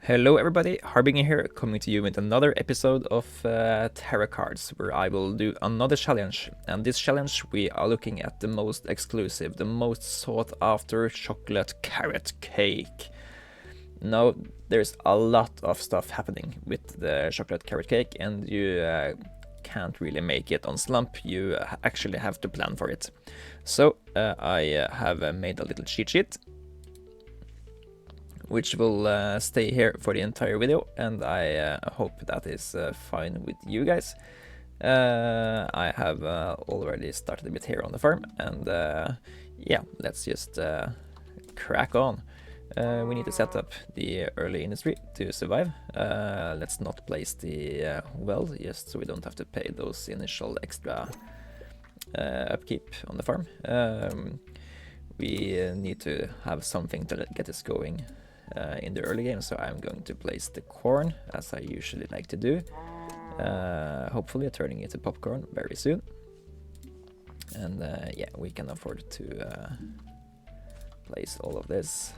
Hello everybody, Harbinger here, coming to you with another episode of Tarot Cards, where I will do another challenge. And this challenge we are looking at the most exclusive, the most sought after chocolate carrot cake. Now, there's a lot of stuff happening with the chocolate carrot cake, and you can't really make it on slump, you actually have to plan for it. So, I have made a little cheat sheet which will stay here for the entire video, and I hope that is fine with you guys. I have already started a bit here on the farm, and yeah, let's just crack on. We need to set up the early industry to survive. Let's not place the well, just so we don't have to pay those initial extra upkeep on the farm. We need to have something to get us going in the early game, so I'm going to place the corn as I usually like to do, hopefully turning it to popcorn very soon. And yeah, we can afford to place all of this.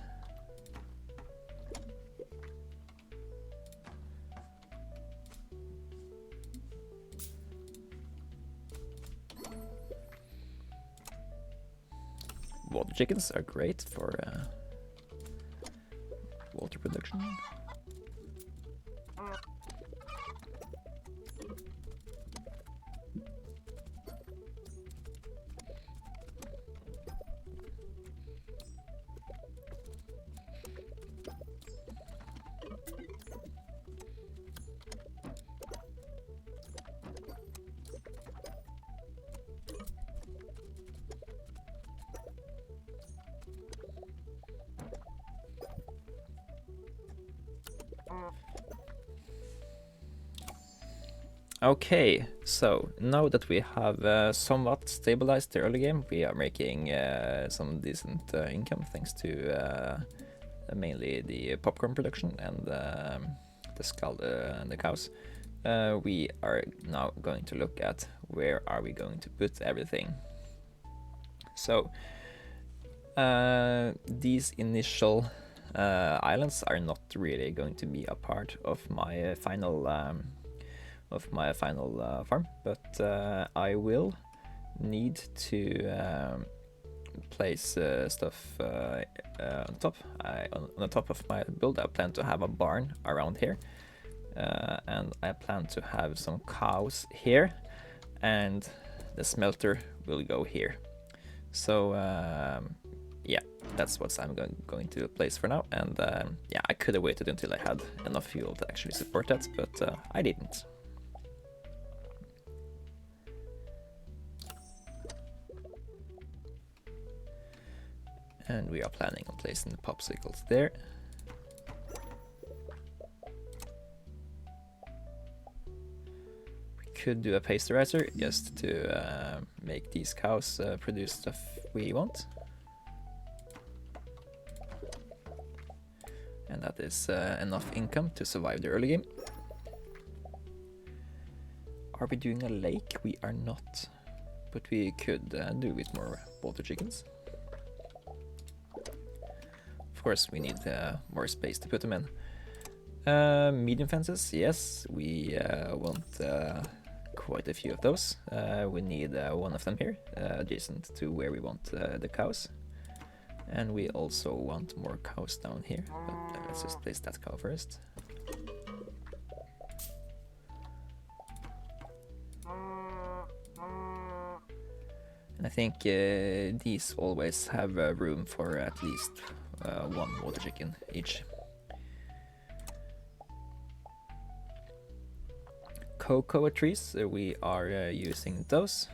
Water chickens are great for water production. Okay, so now that we have somewhat stabilized the early game, we are making some decent income thanks to mainly the popcorn production and the skull and the cows. We are now going to look at where are we going to put everything. So these initial islands are not really going to be a part of my final farm, but I will need to place stuff on top. On the top of my build, I plan to have a barn around here, and I plan to have some cows here, and the smelter will go here. So yeah, that's what I'm going to place for now, and yeah, I could have waited until I had enough fuel to actually support that, but I didn't. And we are planning on placing the popsicles there. We could do a pasteurizer just to make these cows produce stuff we want. And that is enough income to survive the early game. Are we doing a lake? We are not, but we could do with more water chickens. Of course, we need more space to put them in. Medium fences, yes, we want quite a few of those. We need one of them here, adjacent to where we want the cows. And we also want more cows down here, but let's just place that cow first. And I think these always have room for at least one water chicken each. Cocoa trees, we are using those.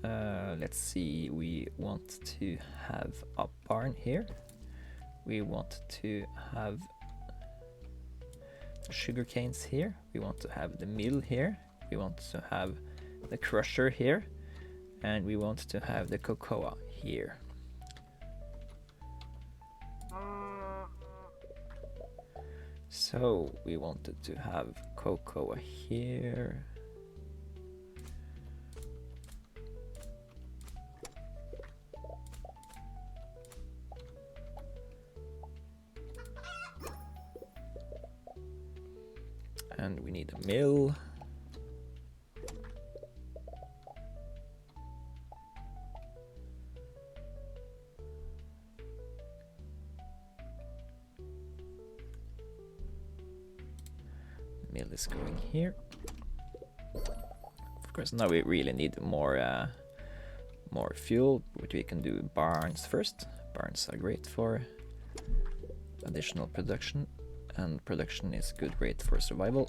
Let's see, we want to have a barn here. We want to have sugar canes here. We want to have the mill here. We want to have the crusher here. And we want to have the cocoa here. So we wanted to have cocoa here. And we need a mill. Mill is going here. Of course, now we really need more fuel, which we can do barns first. Barns are great for additional production, and production is great for survival.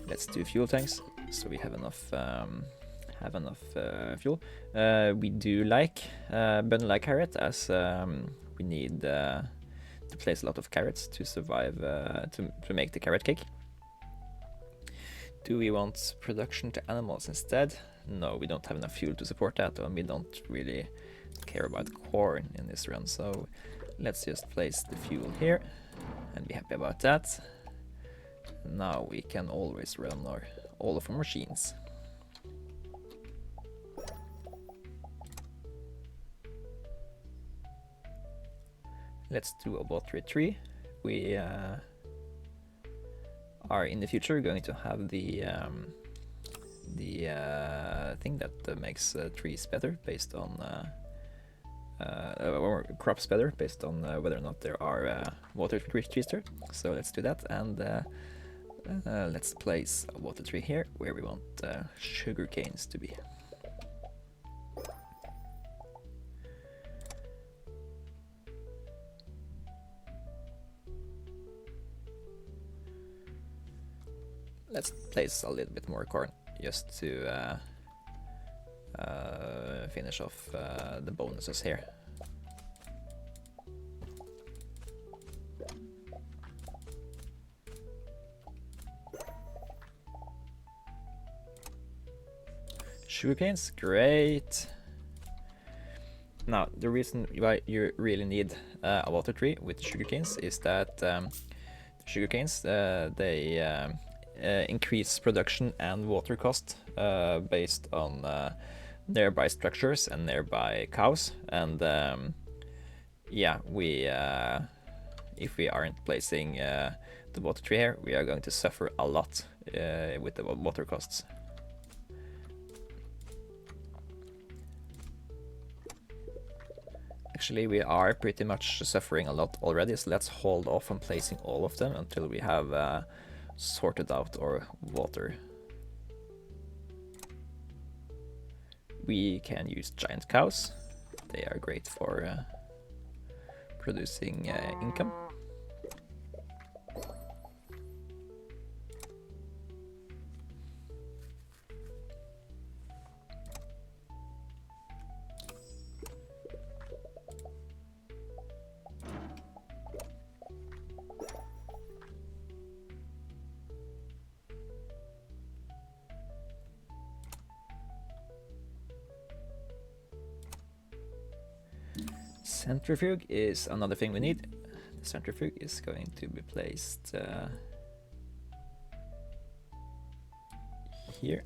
Let's do fuel tanks, so we have enough fuel. We do like bundle carrot, as we need to place a lot of carrots to survive, to make the carrot cake. Do we want production to animals instead? No, we don't have enough fuel to support that, and we don't really care about corn in this run, so let's just place the fuel here and be happy about that. Now we can always run all of our machines. Let's do a water tree. We are in the future going to have the thing that makes trees better based on or crops better based on whether or not there are water trees there. So let's do that, and let's place a water tree here where we want sugar canes to be. Let's place a little bit more corn just to finish off the bonuses here. Sugarcanes, great. Now, the reason why you really need a water tree with sugarcanes is that sugarcanes they increase production and water cost based on nearby structures and nearby cows, and yeah, we if we aren't placing the water tree here, we are going to suffer a lot with the water costs. Actually, we are pretty much suffering a lot already, so let's hold off on placing all of them until we have sorted out our water. We can use giant cows. They are great for producing income. Centrifuge is another thing we need. The centrifuge is going to be placed here.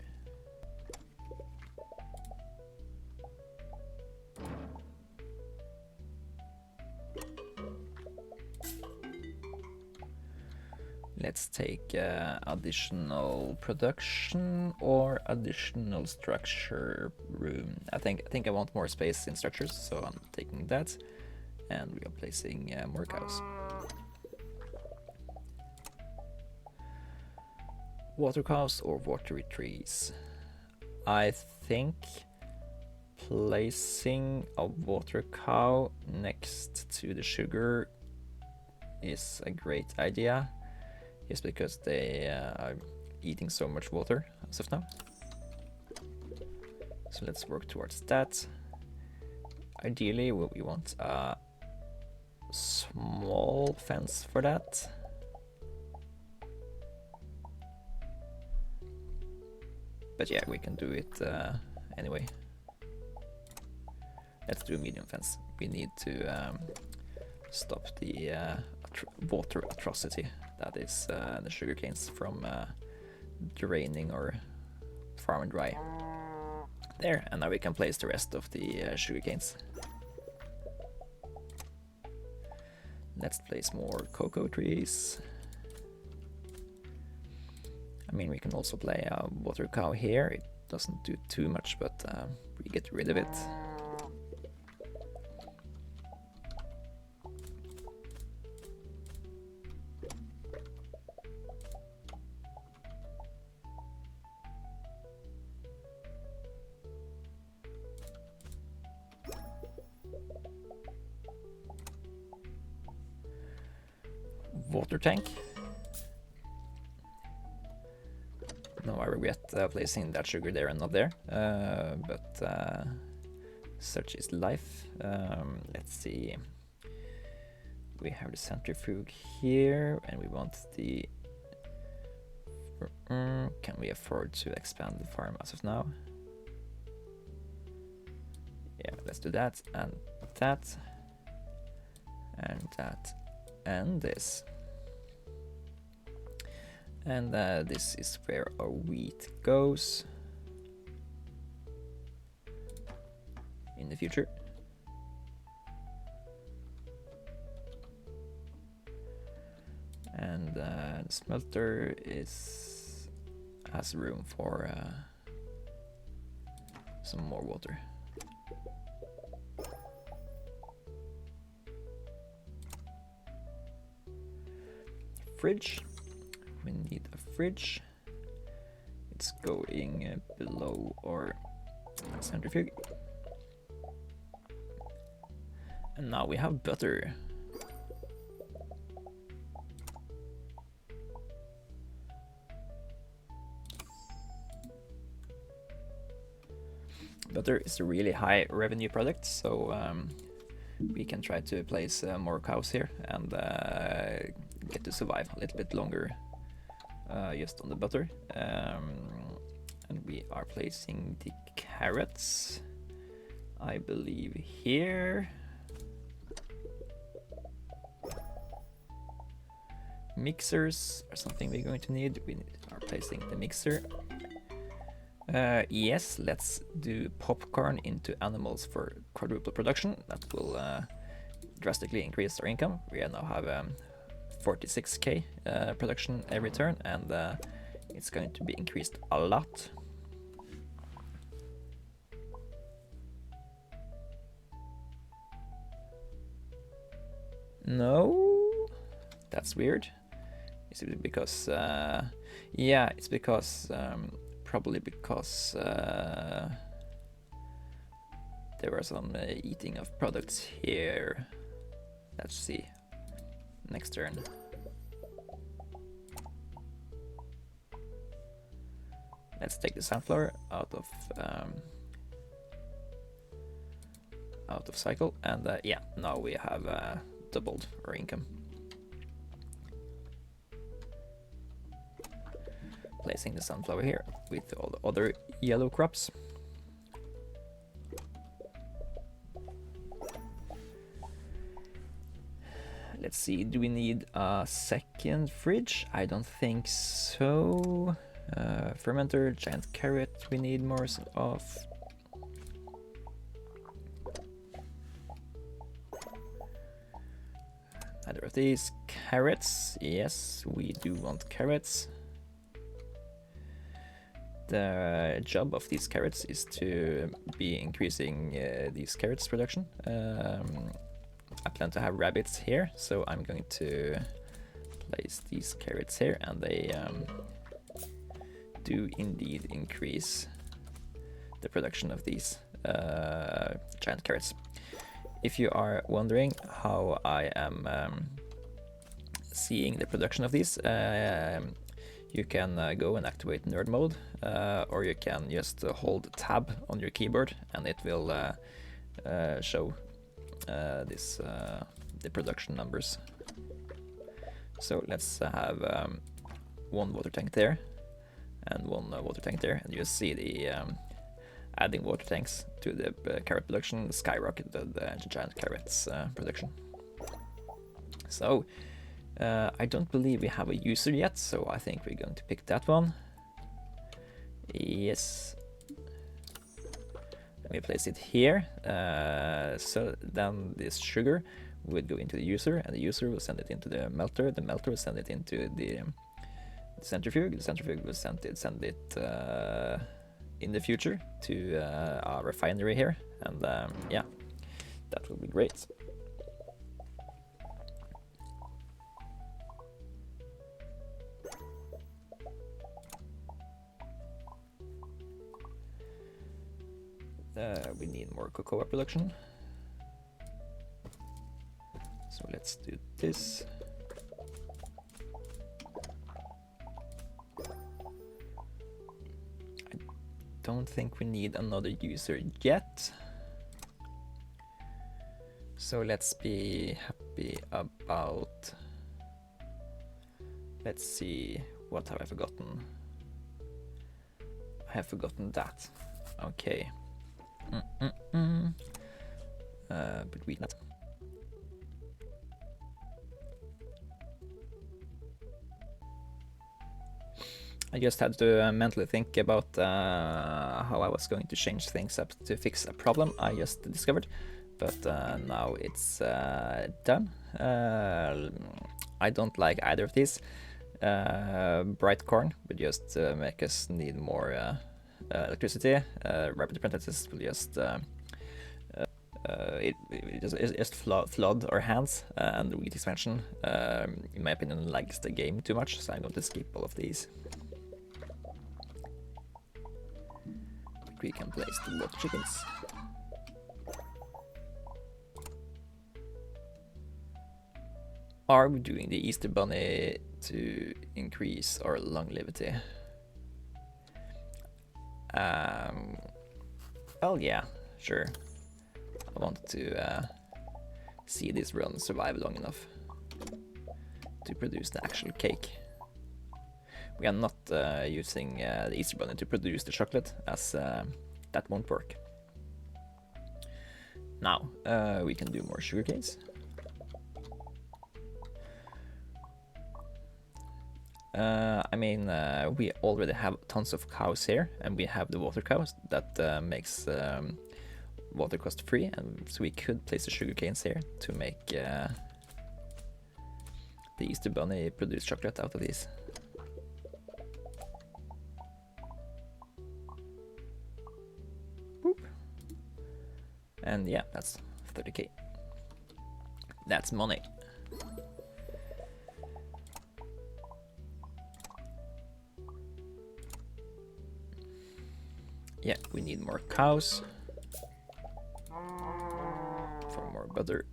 Let's take additional production or additional structure room. I think I want more space in structures, so I'm taking that, and we are placing more cows. Water cows or watery trees? I think placing a water cow next to the sugar is a great idea. Just because they are eating so much water as of now. So let's work towards that. Ideally, we want a small fence for that. But yeah, we can do it anyway. Let's do a medium fence. We need to stop the water atrocity that is the sugarcanes from draining our farm dry. There, and now we can place the rest of the sugar canes. Let's place more cocoa trees. I mean, we can also play a water cow here. It doesn't do too much, but we get rid of it. Water tank. No, I regret placing that sugar there and not there, but such is life. Let's see. We have the centrifuge here, and we want the... Can we afford to expand the farm as of now? Yeah, let's do that, and that, and that, and this. And this is where our wheat goes in the future. And the smelter has room for some more water. Fridge. We need a fridge. It's going below our centrifuge. And now we have butter. Butter is a really high revenue product, so we can try to place more cows here and get to survive a little bit longer just on the butter. And we are placing the carrots, I believe, here. Mixers are something we're going to need. We are placing the mixer. Yes, let's do popcorn into animals for quadruple production. That will drastically increase our income. We now have 46k production every turn, and it's going to be increased a lot. No, that's weird. Is it because yeah, it's because probably because there were some eating of products here. Let's see. Next turn. Let's take the sunflower out of cycle, and yeah, now we have doubled our income. Placing the sunflower here with all the other yellow crops. Let's see, do we need a second fridge? I don't think so. Fermenter, giant carrot, we need more of. Either of these. Carrots, yes, we do want carrots. The job of these carrots is to be increasing these carrots production. I plan to have rabbits here, so I'm going to place these carrots here, and they do indeed increase the production of these giant carrots. If you are wondering how I am seeing the production of these, you can go and activate nerd mode, or you can just hold tab on your keyboard, and it will show the production numbers. So let's have one water tank there and one water tank there, and you see the adding water tanks to the carrot production skyrocketed the giant carrots production. So I don't believe we have a user yet, so I think we're going to pick that one. Yes. We place it here. So then this sugar would go into the user, and the user will send it into the melter. The melter will send it into the centrifuge. The centrifuge will send it in the future to our refinery here, and yeah, that will be great. We need more cocoa production, so let's do this. I don't think we need another user yet, so let's be happy about, let's see, what have I forgotten? I have forgotten that. Okay. But we not. I just had to mentally think about how I was going to change things up to fix a problem I just discovered, but now it's done. I don't like either of these. Bright corn would just make us need more electricity. Rapid apprentices will just it just flood our hands, and the wheat expansion, in my opinion, lags the game too much, so I'm going to skip all of these. We can place the water chickens. Are we doing the Easter Bunny to increase our longevity? Well, yeah, sure. I want to see this run survive long enough to produce the actual cake. We are not using the Easter Bunny to produce the chocolate, as that won't work. Now, we can do more sugar canes. I mean, we already have tons of cows here, and we have the water cows that makes water cost free, and so we could place the sugar canes here to make the Easter Bunny produce chocolate out of these. Boop. And yeah, that's 30k. That's money. Yeah, we need more cows for more butter.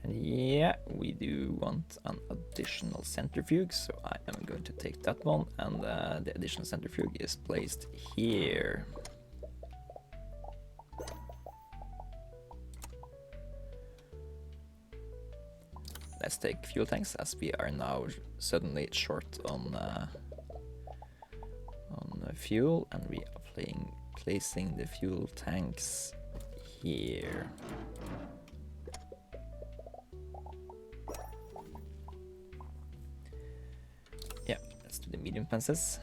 And yeah, we do want an additional centrifuge, so I am going to take that one, and the additional centrifuge is placed here. Let's take fuel tanks, as we are now suddenly short on fuel, and we are placing the fuel tanks here. Yeah, let's do the medium fences.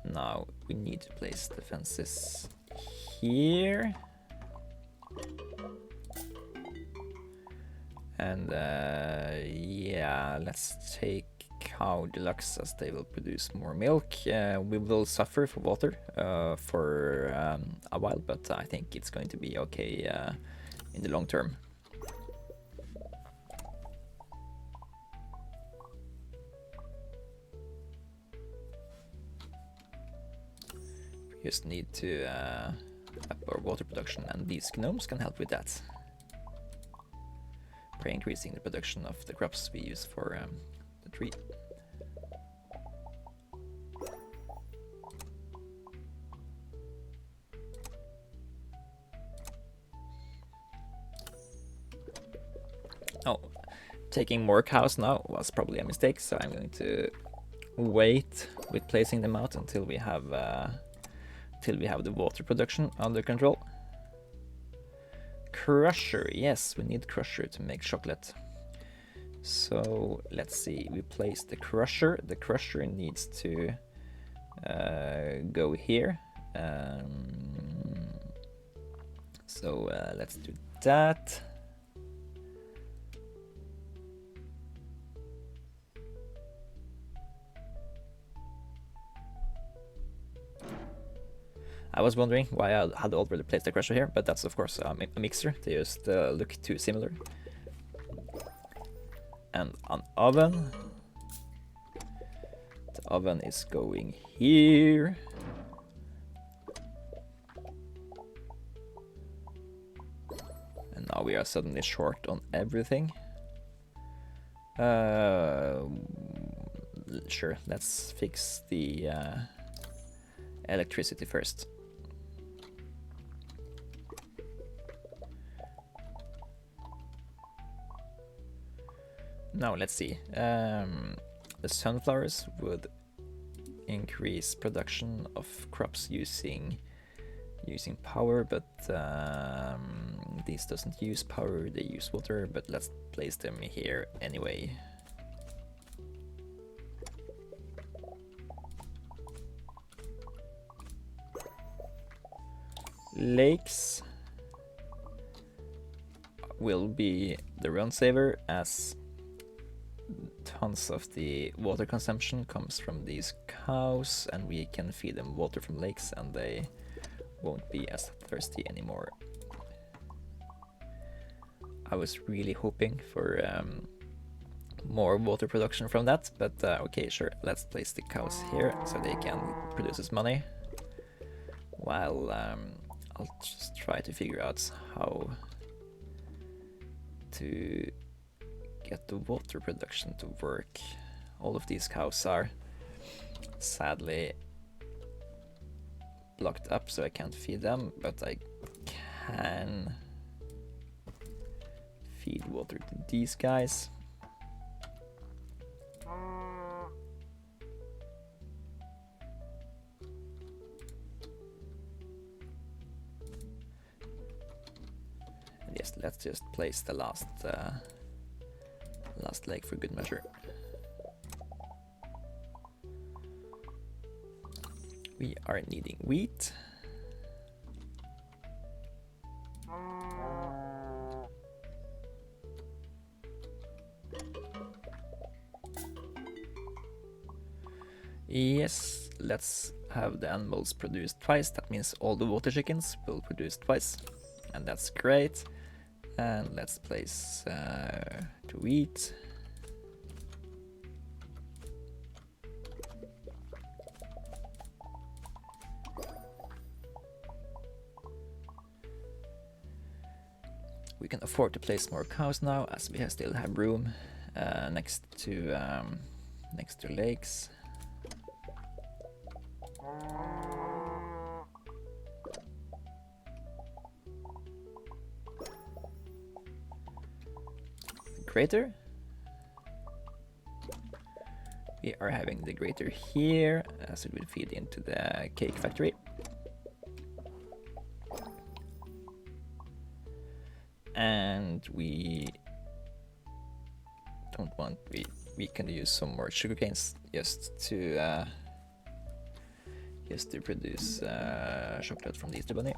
Now we need to place the fences here. And yeah, let's take cow deluxe, as they will produce more milk. We will suffer for water for a while, but I think it's going to be okay in the long term. We just need to up our water production, and these gnomes can help with that. By increasing the production of the crops we use for the tree. Oh, taking more cows now was probably a mistake, so I'm going to wait with placing them out until we have till we have the water production under control. Crusher, yes, we need crusher to make chocolate. So let's see, we place the crusher. The crusher needs to go here. So let's do that. I was wondering why I had already placed the crusher here, but that's of course a mixer. They just look too similar. And an oven. The oven is going here. And now we are suddenly short on everything. Sure, let's fix the electricity first. Now let's see. The sunflowers would increase production of crops using power, but these doesn't use power, they use water, but let's place them here anyway. Lakes will be the run saver, as tons of the water consumption comes from these cows, and we can feed them water from lakes and they won't be as thirsty anymore. I was really hoping for more water production from that, but okay, sure, let's place the cows here so they can produce us money, while I'll just try to figure out how to get the water production to work. All of these cows are sadly blocked up, so I can't feed them, but I can feed water to these guys. And yes, let's just place the last leg for good measure. We are needing wheat. Yes, let's have the animals produced twice. That means all the water chickens will produce twice, and that's great. And let's place the wheat. We can afford to place more cows now, as we still have room next to lakes. Grater. We are having the grater here, so it will feed into the cake factory. And we don't want, we can use some more sugar canes just to produce chocolate from the Easter Bunny.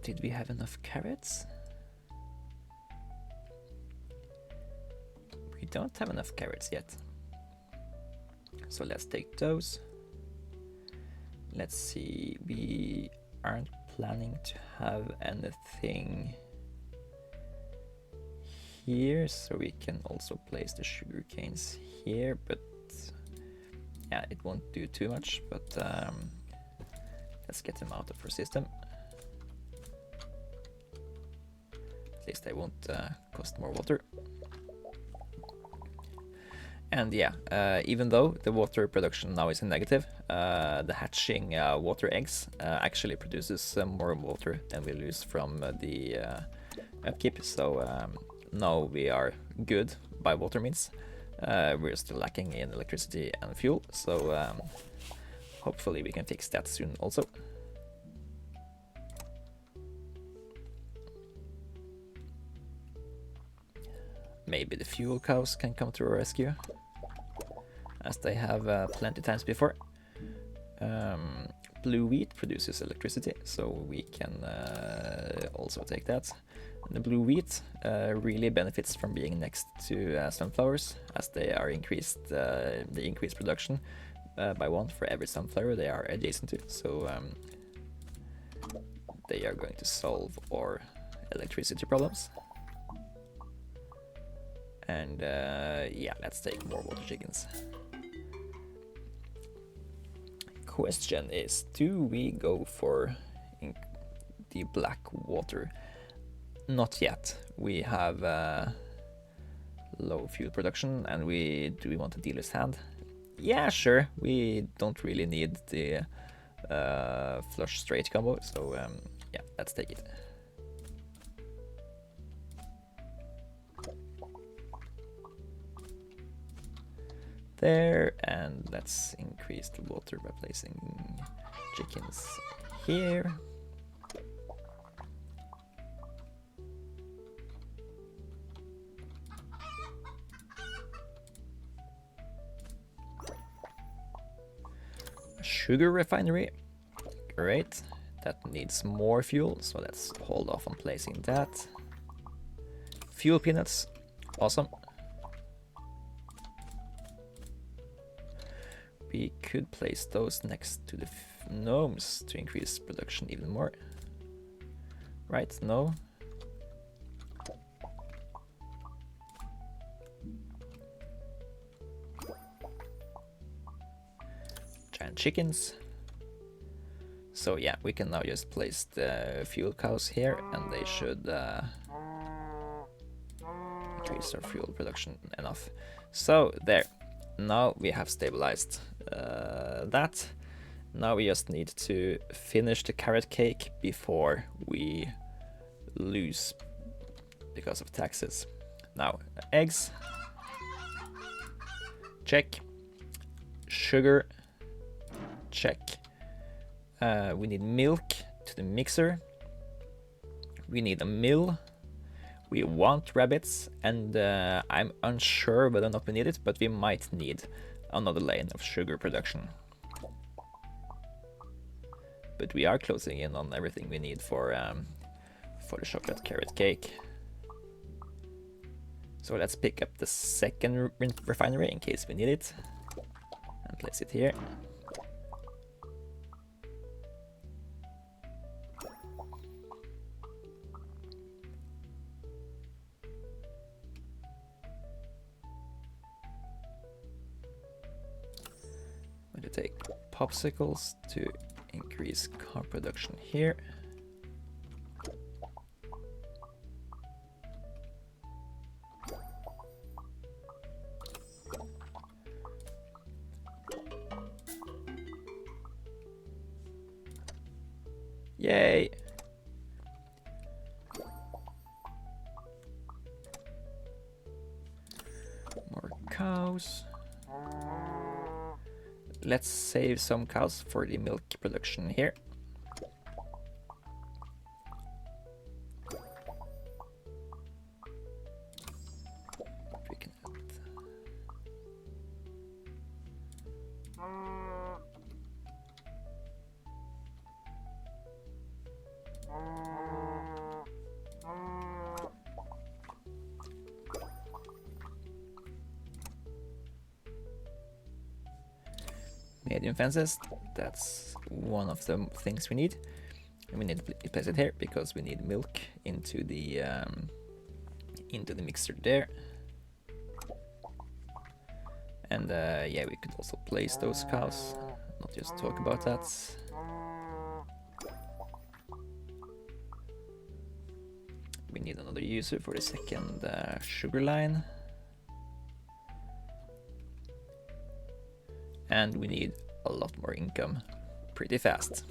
Did we have enough carrots? We don't have enough carrots yet. So let's take those. Let's see, we aren't planning to have anything here, so we can also place the sugar canes here, but yeah, it won't do too much, but let's get them out of our system. At least they won't cost more water. And yeah, even though the water production now is in negative, the hatching water eggs actually produces more water than we lose from the upkeep. So now we are good by water means. We're still lacking in electricity and fuel, so hopefully we can fix that soon also. Maybe the fuel cows can come to our rescue, as they have plenty times before. Blue wheat produces electricity, so we can also take that. And the blue wheat really benefits from being next to sunflowers, as they are increased production by 1 for every sunflower they are adjacent to. So they are going to solve our electricity problems. And yeah, let's take more water chickens. Question is, do we go for the black water? Not yet. We have low fuel production, and do we want a dealer's hand? Yeah, sure. We don't really need the flush straight combo, so yeah, let's take it. There, and let's increase the water by placing chickens here. Sugar refinery, great. That needs more fuel, so let's hold off on placing that. Fuel peanuts, awesome. We could place those next to the gnomes to increase production even more. Right? No? Giant chickens. So yeah, we can now just place the fuel cows here, and they should increase our fuel production enough. So there. Now we have stabilized that. Now we just need to finish the carrot cake before we lose because of taxes. Now, eggs. Check. Sugar. Check. We need milk to the mixer. We need a mill. We want rabbits, and I'm unsure whether or not we need it, but we might need another lane of sugar production. But we are closing in on everything we need for the chocolate carrot cake. So let's pick up the second refinery in case we need it, and place it here. I'm going to take popsicles to increase car production here. Yay! More cows. Let's save some cows for the milk production here. We can medium fences, that's one of the things we need. And we need to place it here because we need milk into the mixer there. And yeah, we could also place those cows, not just talk about that. We need another user for the second sugar line. and we need a lot more income pretty fast.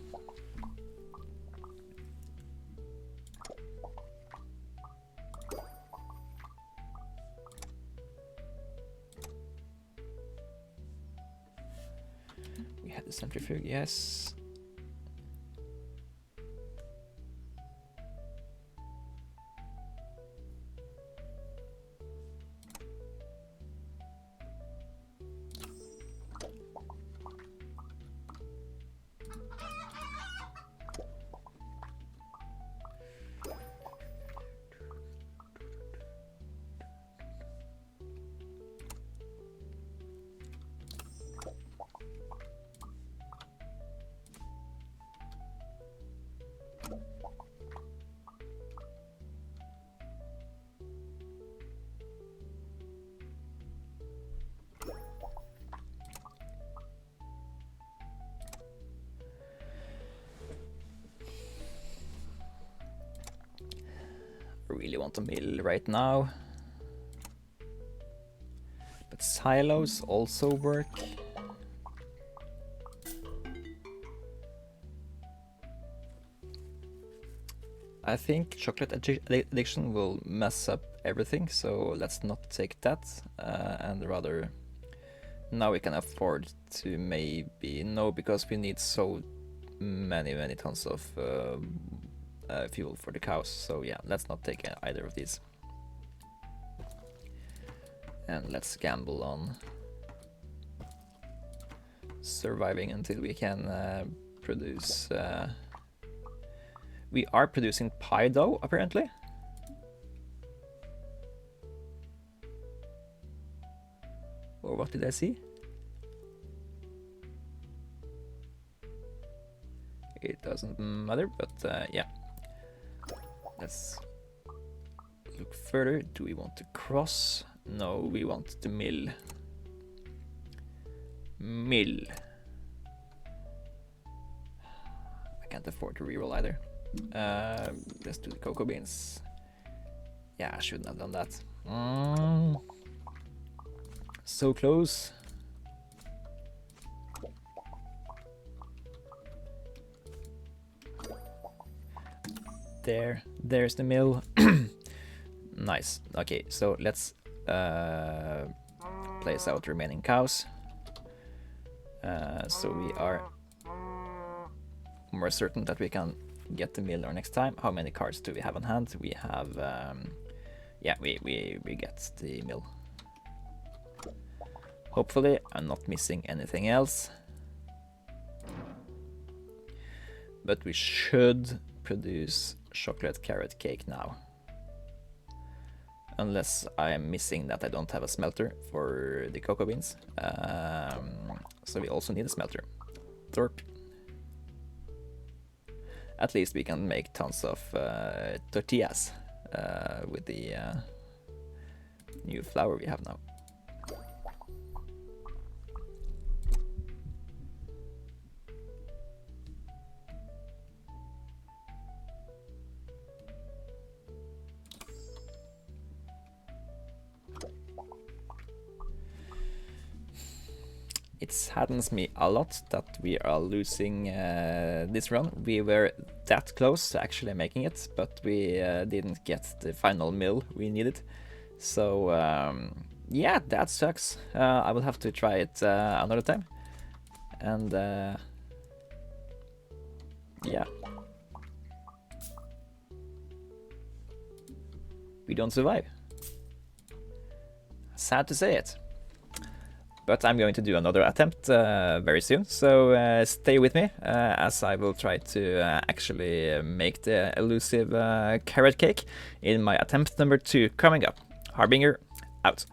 We had the centrifuge, yes. I really want a mill right now, but silos also work. I think chocolate addiction will mess up everything, so let's not take that, and rather now we can afford to maybe no, because we need so many tons of fuel for the cows. So yeah, let's not take either of these, and let's gamble on surviving until we can produce. We are producing pie dough apparently. Or what did I see? It doesn't matter, but yeah. Let's look further. Do we want to cross? No, we want the mill. Mill. I can't afford to reroll either. Let's do the cocoa beans. Yeah, I shouldn't have done that. So close. There's the mill. Nice. Okay, so let's place out remaining cows. So we are more certain that we can get the mill our next time. How many cards do we have on hand? We have yeah, we get the mill. Hopefully I'm not missing anything else, but we should produce chocolate carrot cake now, unless I am missing that I don't have a smelter for the cocoa beans. So we also need a smelter. Thorpe. At least we can make tons of tortillas with the new flour we have now. It saddens me a lot that we are losing this run. We were that close to actually making it, but we didn't get the final mill we needed. So yeah, that sucks. I will have to try it another time. And yeah. We don't survive. Sad to say it. But I'm going to do another attempt very soon, so stay with me as I will try to actually make the elusive carrot cake in my attempt number 2 coming up. Harbinger, out.